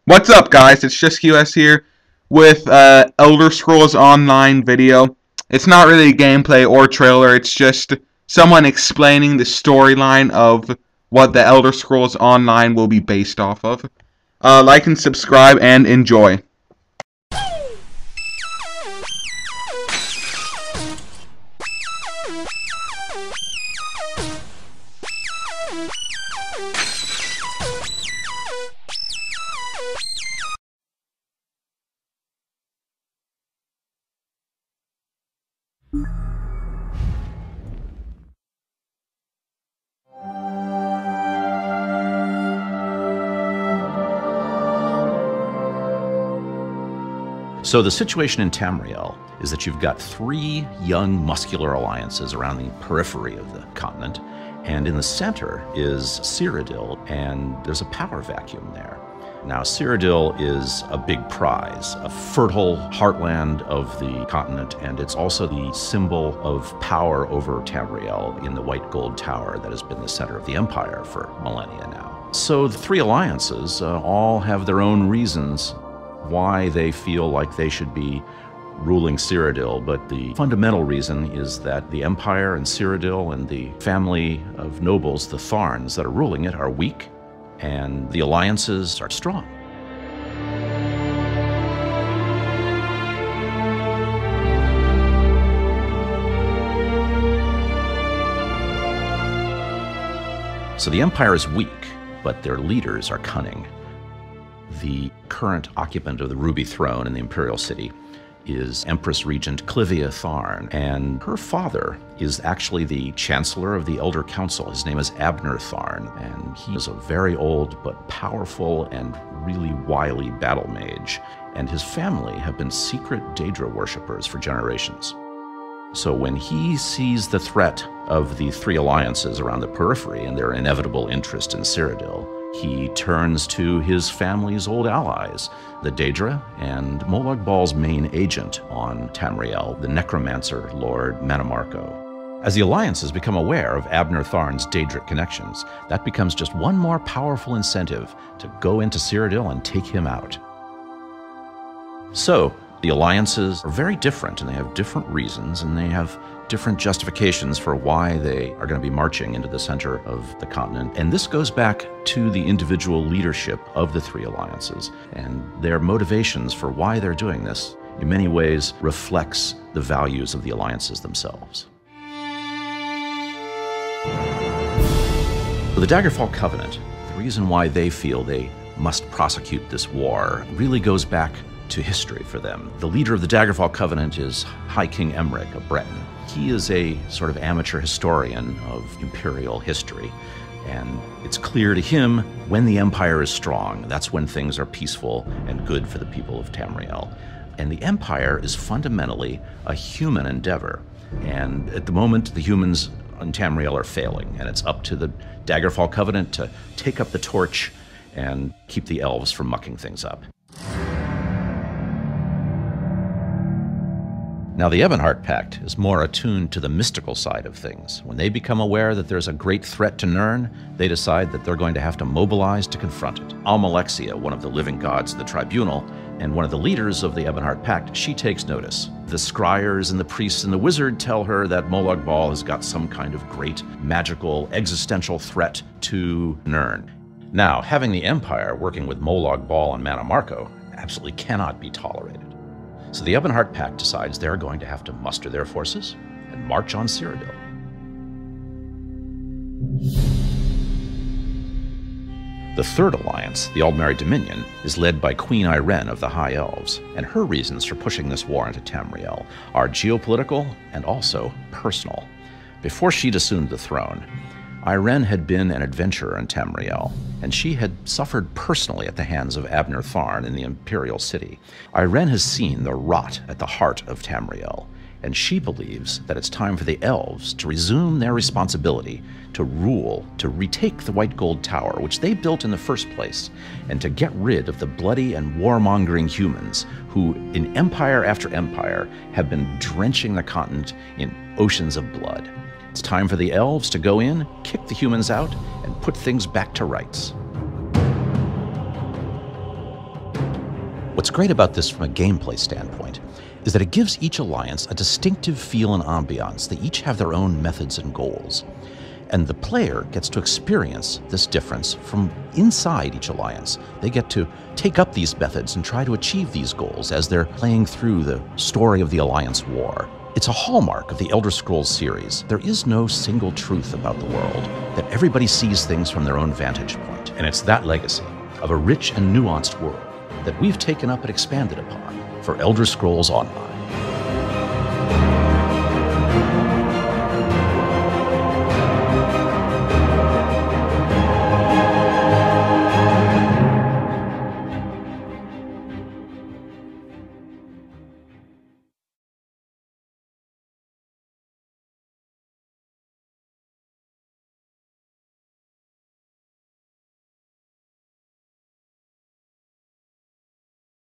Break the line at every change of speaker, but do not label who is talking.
What's up, guys? It's just QS here with Elder Scrolls Online video. It's not really a gameplay or trailer, it's just someone explaining the storyline of what the Elder Scrolls Online will be based off of. Like and subscribe and enjoy.
So the situation in Tamriel is that you've got three young muscular alliances around the periphery of the continent, and in the center is Cyrodiil, and there's a power vacuum there. Now, Cyrodiil is a big prize, a fertile heartland of the continent, and it's also the symbol of power over Tamriel in the White Gold Tower that has been the center of the Empire for millennia now. So the three alliances all have their own reasons why they feel like they should be ruling Cyrodiil, but the fundamental reason is that the Empire and Cyrodiil and the family of nobles, the Tharns that are ruling it, are weak, and the alliances are strong. So the Empire is weak, but their leaders are cunning. The current occupant of the Ruby Throne in the Imperial City is Empress Regent Clivia Tharn, and her father is actually the Chancellor of the Elder Council. His name is Abner Tharn, and he is a very old but powerful and really wily battle mage, and his family have been secret Daedra worshippers for generations. So when he sees the threat of the three alliances around the periphery and their inevitable interest in Cyrodiil, he turns to his family's old allies, the Daedra, and Molag Bal's main agent on Tamriel, the necromancer Lord Mannimarco. As the alliances become aware of Abner Tharn's Daedric connections, that becomes just one more powerful incentive to go into Cyrodiil and take him out. So, the alliances are very different, and they have different reasons, and they have different justifications for why they are going to be marching into the center of the continent. And this goes back to the individual leadership of the three alliances, and their motivations for why they're doing this in many ways reflects the values of the alliances themselves. For the Daggerfall Covenant, the reason why they feel they must prosecute this war really goes back to history for them. The leader of the Daggerfall Covenant is High King Emric, a Breton. He is a sort of amateur historian of imperial history, and it's clear to him when the Empire is strong, that's when things are peaceful and good for the people of Tamriel. And the Empire is fundamentally a human endeavor, and at the moment the humans in Tamriel are failing, and it's up to the Daggerfall Covenant to take up the torch and keep the elves from mucking things up. Now, the Ebonheart Pact is more attuned to the mystical side of things. When they become aware that there's a great threat to Nirn, they decide that they're going to have to mobilize to confront it. Almalexia, one of the living gods of the tribunal, and one of the leaders of the Ebonheart Pact, she takes notice. The scryers and the priests and the wizard tell her that Molag Bal has got some kind of great, magical, existential threat to Nirn. Now, having the Empire working with Molag Bal and Mannimarco absolutely cannot be tolerated. So the Ebonheart Pact decides they're going to have to muster their forces and march on Cyrodiil. The Third Alliance, the Aldmeri Dominion, is led by Queen Irene of the High Elves, and her reasons for pushing this war into Tamriel are geopolitical and also personal. Before she'd assumed the throne, Irene had been an adventurer in Tamriel, and she had suffered personally at the hands of Abner Tharn in the Imperial City. Irene has seen the rot at the heart of Tamriel, and she believes that it's time for the elves to resume their responsibility to rule, to retake the White Gold Tower, which they built in the first place, and to get rid of the bloody and warmongering humans who, in empire after empire, have been drenching the continent in oceans of blood. It's time for the elves to go in, kick the humans out, and put things back to rights. What's great about this from a gameplay standpoint is that it gives each alliance a distinctive feel and ambiance. They each have their own methods and goals. And the player gets to experience this difference from inside each alliance. They get to take up these methods and try to achieve these goals as they're playing through the story of the Alliance War. It's a hallmark of the Elder Scrolls series. There is no single truth about the world, that everybody sees things from their own vantage point. And it's that legacy of a rich and nuanced world that we've taken up and expanded upon for Elder Scrolls Online.